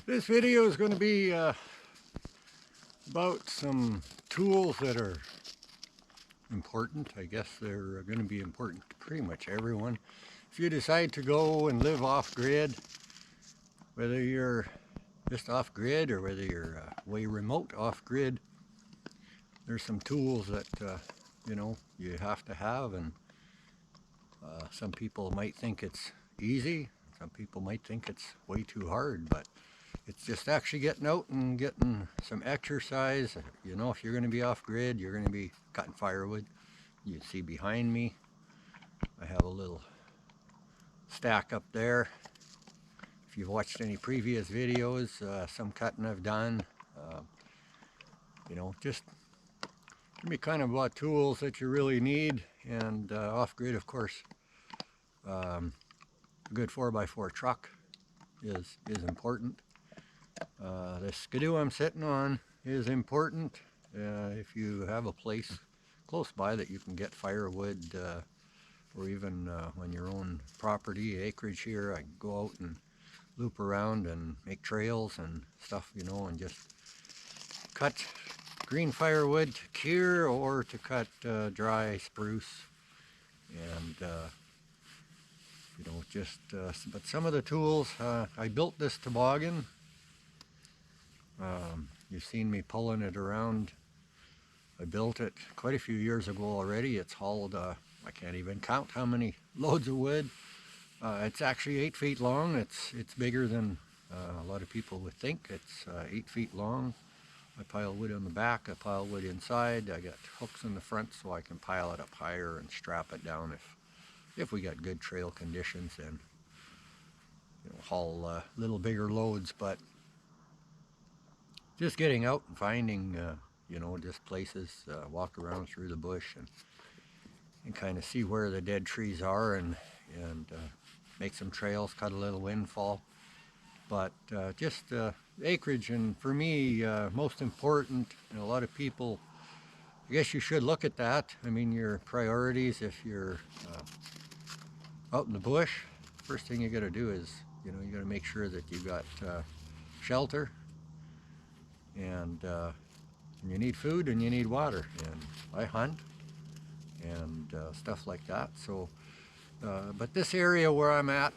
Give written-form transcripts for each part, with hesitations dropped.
This video is going to be about some tools that are important. I guess they're going to be important to pretty much everyone. If you decide to go and live off-grid, whether you're just off-grid or whether you're way remote off-grid, there's some tools that you have to have, and some people might think it's easy. Some people might think it's way too hard, but it's just actually getting out and getting some exercise. You know, if you're going to be off-grid, you're going to be cutting firewood. You see behind me, I have a little stack up there. If you've watched any previous videos, some cutting I've done, just give me kind of what tools that you really need. And off-grid, of course, a good 4x4 truck is important. The skidoo I'm sitting on is important. If you have a place close by that you can get firewood, or even on your own property, acreage here, I can go out and loop around and make trails and stuff, and just cut green firewood to cure or to cut dry spruce. And but some of the tools, I built this toboggan. You've seen me pulling it around. I built it quite a few years ago already. It's hauled, I can't even count how many loads of wood. It's actually 8 feet long. It's bigger than a lot of people would think. It's 8 feet long. I pile wood on the back, I pile wood inside. I got hooks in the front so I can pile it up higher and strap it down if we got good trail conditions, and haul little bigger loads. But just getting out and finding just places, walk around through the bush and kind of see where the dead trees are, and make some trails, cut a little windfall. But just acreage, and for me, most important, and a lot of people, I guess you should look at that. I mean, your priorities, if you're out in the bush, first thing you got to do is, you got to make sure that you got shelter, and you need food and you need water. And I hunt and stuff like that. So, but this area where I'm at,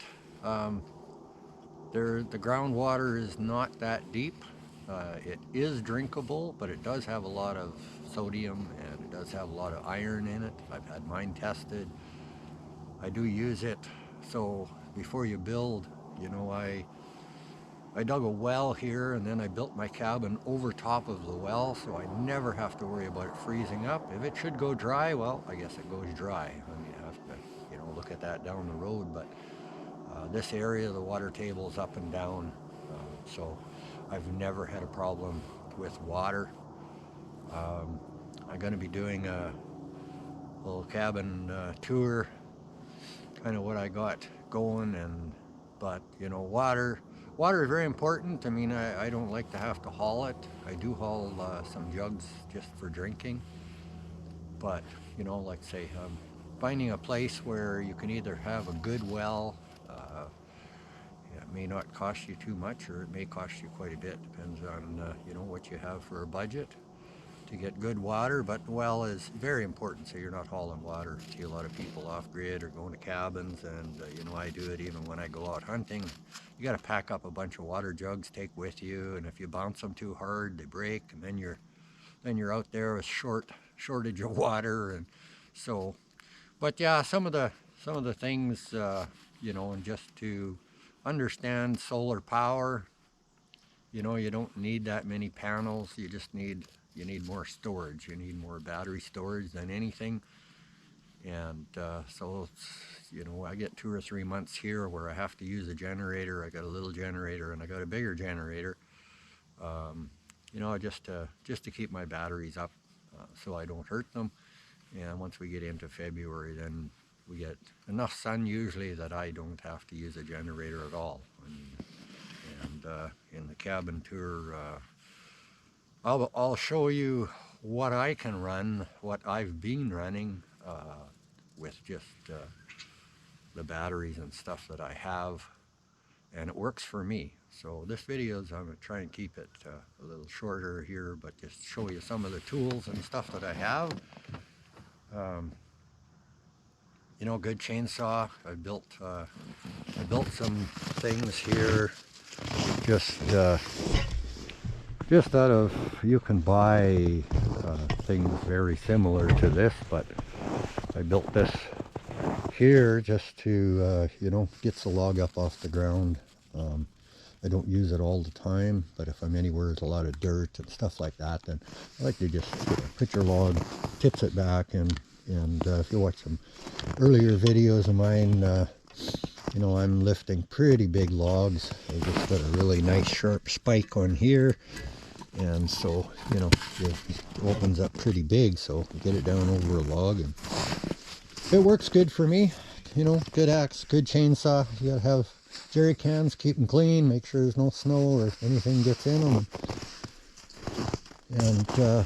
the groundwater is not that deep. It is drinkable, but it does have a lot of sodium and it does have a lot of iron in it. I've had mine tested. I do use it. So before you build, I dug a well here, and then I built my cabin over top of the well, so I never have to worry about it freezing up. If it should go dry, well, I guess it goes dry. I mean, you have to, look at that down the road. But this area, the water table is up and down, so I've never had a problem with water. I'm going to be doing a little cabin tour, kind of what I got going, but water is very important. I mean, I don't like to have to haul it. I do haul some jugs just for drinking, but like say, finding a place where you can either have a good well. It may not cost you too much, or it may cost you quite a bit. Depends on what you have for a budget to get good water. But the well is very important, so you're not hauling water. I see a lot of people off-grid or going to cabins, and I do it even when I go out hunting. You got to pack up a bunch of water jugs, take with you, and if you bounce them too hard, they break, and then you're out there with shortage of water. And so, but yeah, some of the things, and just to understand solar power. You don't need that many panels. You need more storage. You need more battery storage than anything. And so I get 2 or 3 months here where I have to use a generator. I got a little generator and I got a bigger generator. Just to keep my batteries up, so I don't hurt them. And once we get into February, then we get enough sun usually that I don't have to use a generator at all. And in the cabin tour, I'll show you what I can run, what I've been running with just the batteries and stuff that I have. and it works for me. So this video is, I'm going to try and keep it a little shorter here, but just show you some of the tools and stuff that I have. You know, good chainsaw. I built some things here just out of, you can buy things very similar to this, but I built this here just to you know, gets the log up off the ground. I don't use it all the time, but if I'm anywhere there's a lot of dirt and stuff like that, then I like to just put your log, tips it back, and if you watch some earlier videos of mine, you know, I'm lifting pretty big logs. I just got a really nice sharp spike on here, and so, you know, it opens up pretty big, so get it down over a log, and it works good for me. You know, good axe, good chainsaw. You gotta have jerry cans, keep them clean, make sure there's no snow or anything gets in them. And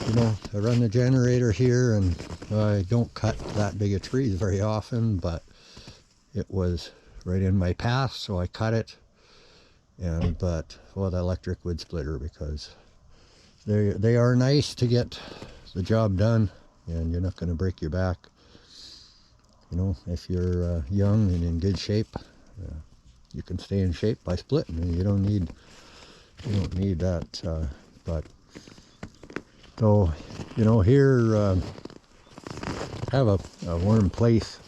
you know, I run the generator here, and I don't cut that big of trees very often, but it was right in my path, so I cut it. And but well, the electric wood splitter, because they are nice to get the job done, and you're not going to break your back. You know, if you're young and in good shape, you can stay in shape by splitting, and you don't need that. But so, you know, here have a warm place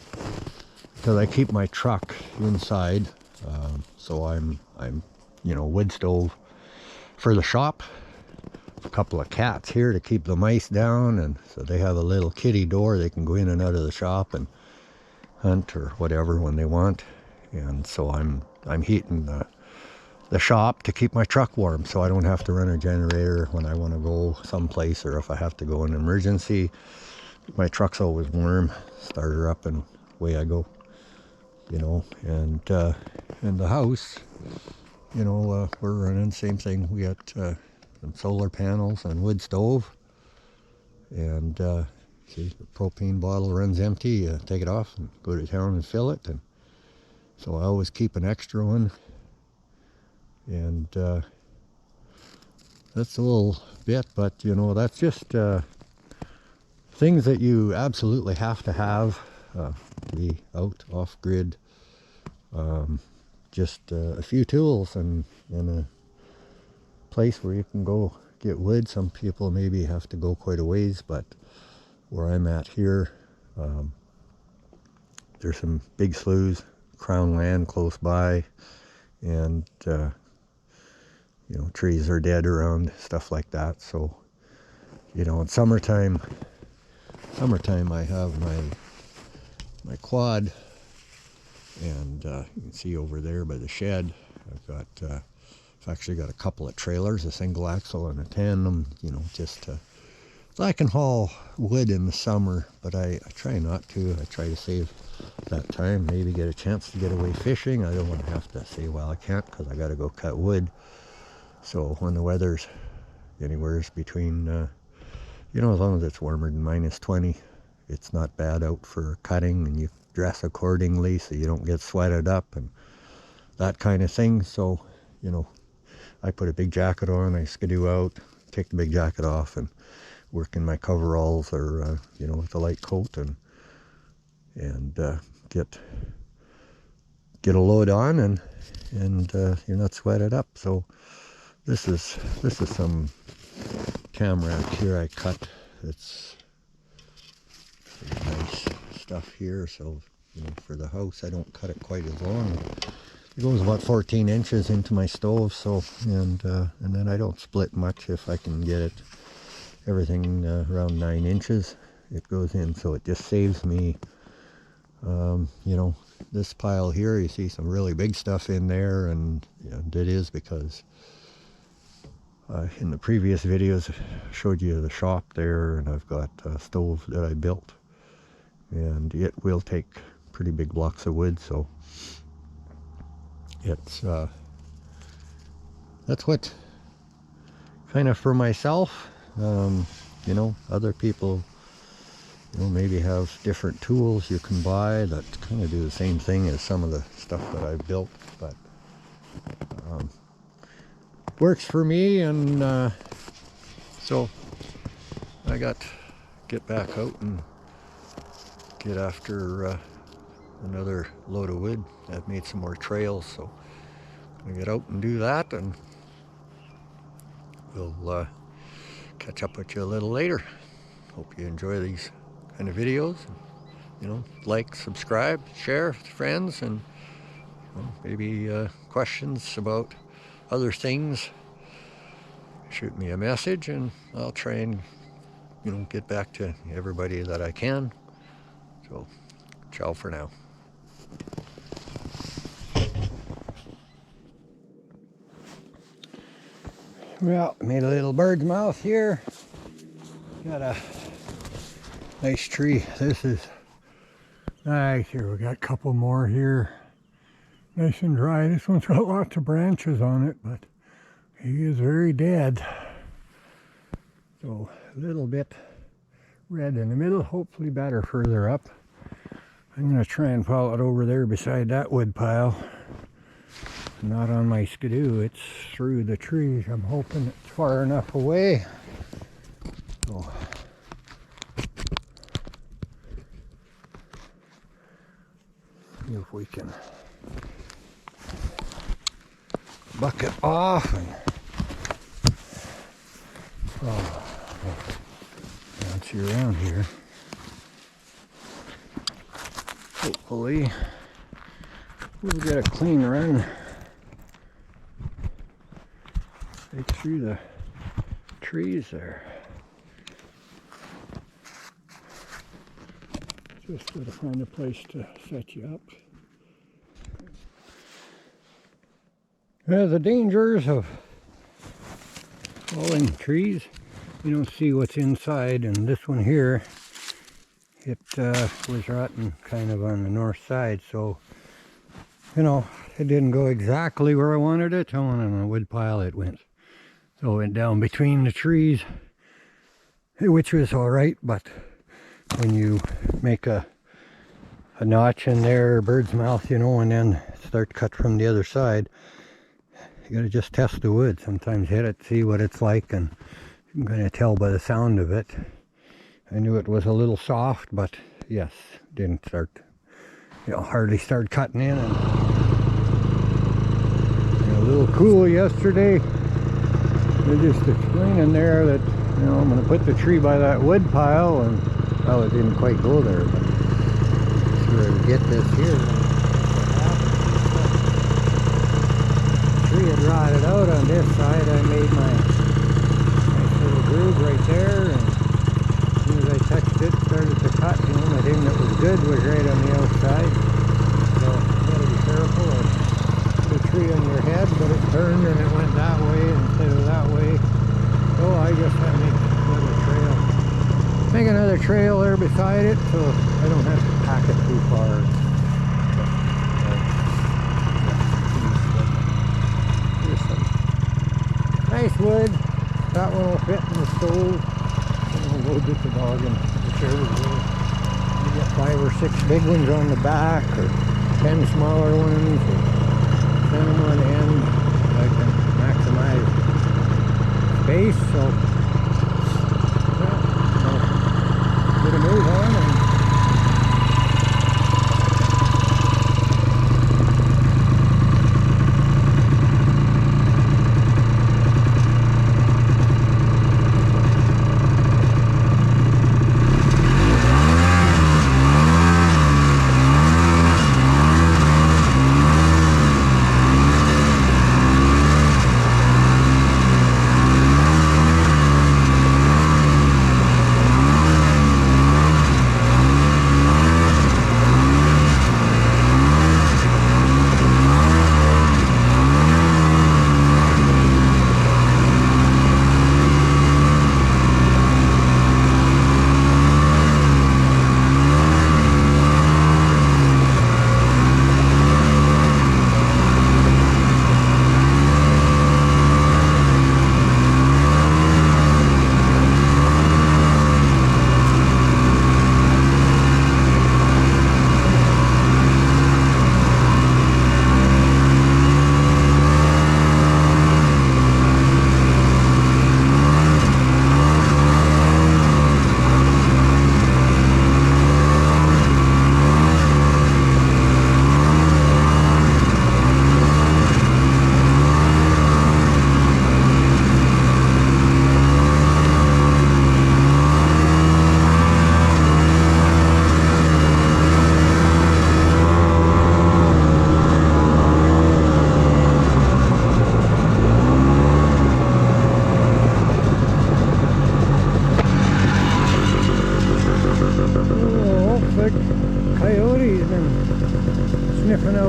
because I keep my truck inside. So I'm you know, wood stove for the shop. A couple of cats here to keep the mice down, and so they have a little kitty door. They can go in and out of the shop and hunt or whatever when they want. And so I'm heating the shop to keep my truck warm, so I don't have to run a generator when I want to go someplace, or if I have to go in an emergency. My truck's always warm. Start her up and away I go. You know, and in the house, you know, we're running the same thing. We got some solar panels and wood stove, and see, the propane bottle runs empty, you take it off and go to town and fill it. And so I always keep an extra one, and that's a little bit, but you know, that's just things that you absolutely have to have. Be out off grid, just a few tools, and in a place where you can go get wood. Some people maybe have to go quite a ways, but where I'm at here, there's some big sloughs, crown land close by, and you know, trees are dead around, stuff like that. So, you know, in summertime I have my quad, and you can see over there by the shed, I've actually got a couple of trailers, a single axle and a tandem, you know, just to, so I can haul wood in the summer, but I try not to. I try to save that time, maybe get a chance to get away fishing. I don't want to have to say, well, I can't because I got to go cut wood. So when the weather's anywhere between, you know, as long as it's warmer than -20, it's not bad out for cutting, and you dress accordingly so you don't get sweated up and that kind of thing. So, you know, I put a big jacket on, I skidoo out, take the big jacket off, and work in my coveralls, or you know, with a light coat, and get a load on, and you're not sweated up. So this is some tamarack here I cut. It's nice stuff here. So, you know, for the house, I don't cut it quite as long. It goes about 14 inches into my stove. So, and then I don't split much. If I can get it, everything around 9 inches, it goes in. So it just saves me, you know, this pile here, you see some really big stuff in there, and you know, it is because in the previous videos I showed you the shop there, and I've got a stove that I built, and it will take pretty big blocks of wood. So it's that's what kind of for myself. You know, other people, maybe have different tools you can buy that kind of do the same thing as some of the stuff that I've built, but works for me. And so I get back out and get after another load of wood. I've made some more trails, so I get out and do that, and we'll catch up with you a little later. Hope you enjoy these kind of videos. Like, subscribe, share with friends, and maybe questions about other things. Shoot me a message, and I'll try and get back to everybody that I can. So, ciao for now. Well, made a little bird's mouth here. Got a nice tree. This is nice. Here we got a couple more here. Nice and dry. This one's got lots of branches on it, but he is very dead. So a little bit red in the middle, hopefully better further up. I'm going to try and follow it over there beside that wood pile. Not on my skidoo, it's through the trees. I'm hoping it's far enough away. So see if we can buck it off and bounce you around here. Hopefully we'll get a clean run right through the trees there. Just gotta find a place to set you up. The dangers of falling trees, you don't see what's inside, and this one here, it was rotten kind of on the north side, so it didn't go exactly where I wanted it. I wanted on a wood pile, it went. So it went down between the trees, which was alright, but when you make a notch in there, bird's mouth, and then start cut from the other side, you gotta just test the wood. Sometimes hit it, see what it's like, and you can kind of tell by the sound of it. I knew it was a little soft, but yes, didn't start, hardly started cutting in. And a little cool yesterday. They're just explaining there that, I'm going to put the tree by that wood pile, and well, it didn't quite go there, but I'm sure I'll get this here. The tree had rotted out on this side. I made my nice little groove right there, and as soon as I touched it, started to cut, the thing that was good was right on the outside. So you gotta be careful. I put a tree on your head, but it turned and it went that way instead of that way. So I just had to make another trail. Make another trail there beside it, so I don't have to pack it too far. Here's some nice wood. That one will fit in the stove. We'll get the dog in the chair. You get 5 or 6 big ones on the back, or 10 smaller ones, or 10 them on the end. I can maximize space, so I'll get a move on. And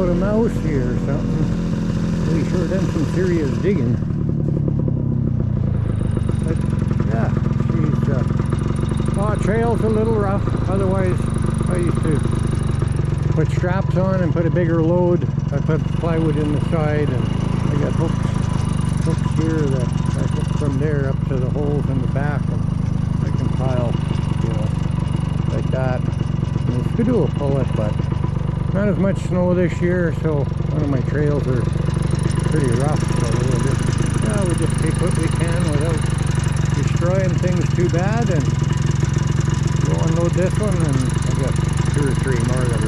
about a mouse here or something. Really sure done some serious digging. But yeah, she's trail's a little rough. Otherwise, I used to put straps on and put a bigger load. I put plywood in the side, and I got hooks here that I hook from there up to the holes in the back, and I can pile, you know, like that. And the skidoo will pull it, but not as much snow this year, so one of my trails are pretty rough. So we just take what we can without destroying things too bad, and go unload this one, and I got 2 or 3 more that are